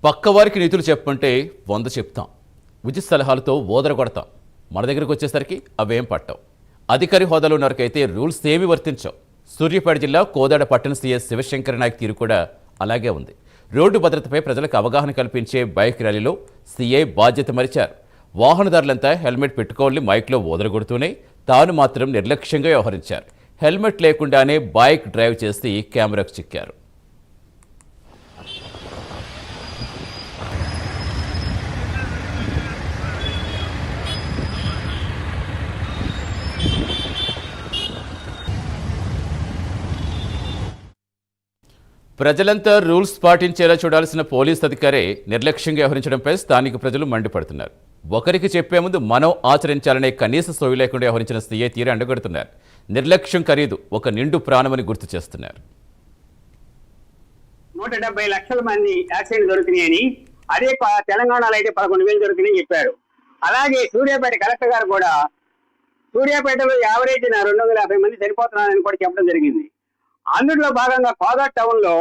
పక్కవారికి నీతులు చెప్పమంటే 100 చెప్తాం, ఉచిత సలహాలతో ఓదరగొడతాం. మన దగ్గరకు వచ్చేసరికి అవేం పట్టవు. అధికారి హోదాలో ఉన్నవారికైతే రూల్స్ ఏమీ వర్తించవు. సూర్యాపేట జిల్లా కోదాడ పట్టణ సీఎస్ శివశంకర నాయక్ తీరు కూడా అలాగే ఉంది. రోడ్డు భద్రతపై ప్రజలకు అవగాహన కల్పించే బైక్ ర్యాలీలో సీఐ బాధ్యత మరిచారు. వాహనదారులంతా హెల్మెట్ పెట్టుకోవాలని మైక్లో ఓదరగొడుతూనే తాను మాత్రం నిర్లక్ష్యంగా వ్యవహరించారు. హెల్మెట్ లేకుండానే బైక్ డ్రైవ్ చేసి కెమెరాకు చిక్కారు. ప్రజలంతా రూల్స్ పాటించేలా చూడాల్సిన పోలీస్ అధికారే నిర్లక్ష్యంగా వ్యవహరించడంపై స్థానిక ప్రజలు మండిపడుతున్నారు. ఒకరికి చెప్పే ముందు మనం ఆచరించాలనే కనీస సోయి లేకుండా వ్యవహరించిన సీఐ తీరే అండగడుతున్నారు. నిర్లక్ష్యం ఖరీదు ఒక నిండు ప్రాణమని గుర్తు చేస్తున్నారు. 170 లక్షల మంది యాక్సిడెంట్ దొరికినాయని, అదే తెలంగాణలో అయితే 11,000 దొరికినాయని చెప్పారు. అలాగే సూర్యాపేట కలెక్టర్ గారు కూడా సూర్యాపేటలో యావరేజ్ 250 మంది చనిపోతున్నారని కూడా చెప్పడం జరిగింది. అందులో భాగంగా కోదాడ టౌన్ లో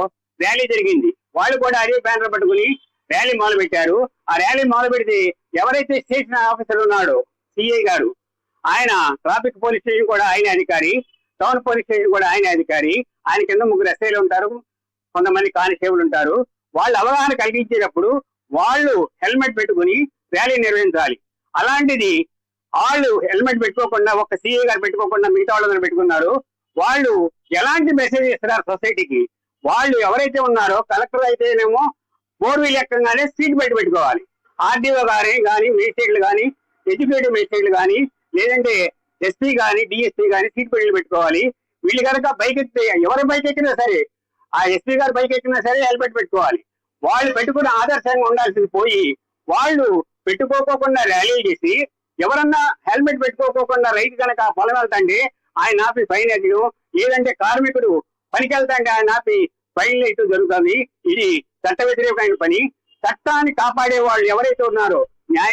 ర్యాలీ జరిగింది. వాళ్ళు కూడా అదే బ్యానర్ పట్టుకుని ర్యాలీ మొదలు పెట్టారు. ఆ ర్యాలీ మొదలు పెడితే ఎవరైతే స్టేషన్ ఆఫీసర్ ఉన్నాడో సిఐ గారు, ఆయన ట్రాఫిక్ పోలీస్ స్టేషన్ కూడా ఆయన అధికారి, టౌన్ పోలీస్ స్టేషన్ కూడా ఆయన అధికారి, ఆయన కింద 3 ఎస్ఐలు ఉంటారు, కొంతమంది కానిస్టేబుల్ ఉంటారు. వాళ్ళు అవగాహన కలిగించేటప్పుడు వాళ్ళు హెల్మెట్ పెట్టుకుని ర్యాలీ నిర్వహించాలి. అలాంటిది వాళ్ళు హెల్మెట్ పెట్టుకోకుండా, ఒక సిఐ గారు పెట్టుకోకుండా మిగతా వాళ్ళందరూ పెట్టుకున్నారు. వాళ్ళు ఎలాంటి మెసేజ్ ఇస్తున్నారు సొసైటీకి? వాళ్ళు ఎవరైతే ఉన్నారో కలెక్టర్ అయితేనేమో 4 వీల్ ఎక్కగానే సీట్ బెల్ట్ పెట్టుకోవాలి. ఆర్డీఓ గారి కానీ, మేజిస్ట్రేట్లు కానీ, ఎగ్జిక్యూటివ్ మేజిస్ట్రేట్లు కానీ, లేదంటే ఎస్పీ కానీ, డిఎస్పీ కానీ సీట్ బెల్ట్లు పెట్టుకోవాలి. వీళ్ళు కనుక బైక్ ఎక్కితే, ఎవరి బైక్ ఎక్కినా సరే, ఆ ఎస్పీ గారు బైక్ ఎక్కినా సరే హెల్మెట్ పెట్టుకోవాలి. వాళ్ళు పెట్టుకున్న ఆదర్శంగా ఉండాల్సింది పోయి వాళ్ళు పెట్టుకోకుండా ర్యాలీ చేసి, ఎవరన్నా హెల్మెట్ పెట్టుకోకుండా రైతు కనుక పొలం వెళ్తాంటే ఆయన ఆపి ఫైన్ వేయడం, లేదంటే కార్మికుడు పనికి వెళ్తాంటే ఆయన ఆపి ఫైన్ వేయటం జరుగుతుంది. ఇది చట్ట వ్యతిరేకమైన పని. చట్టాన్ని కాపాడే వాళ్ళు ఎవరైతే ఉన్నారో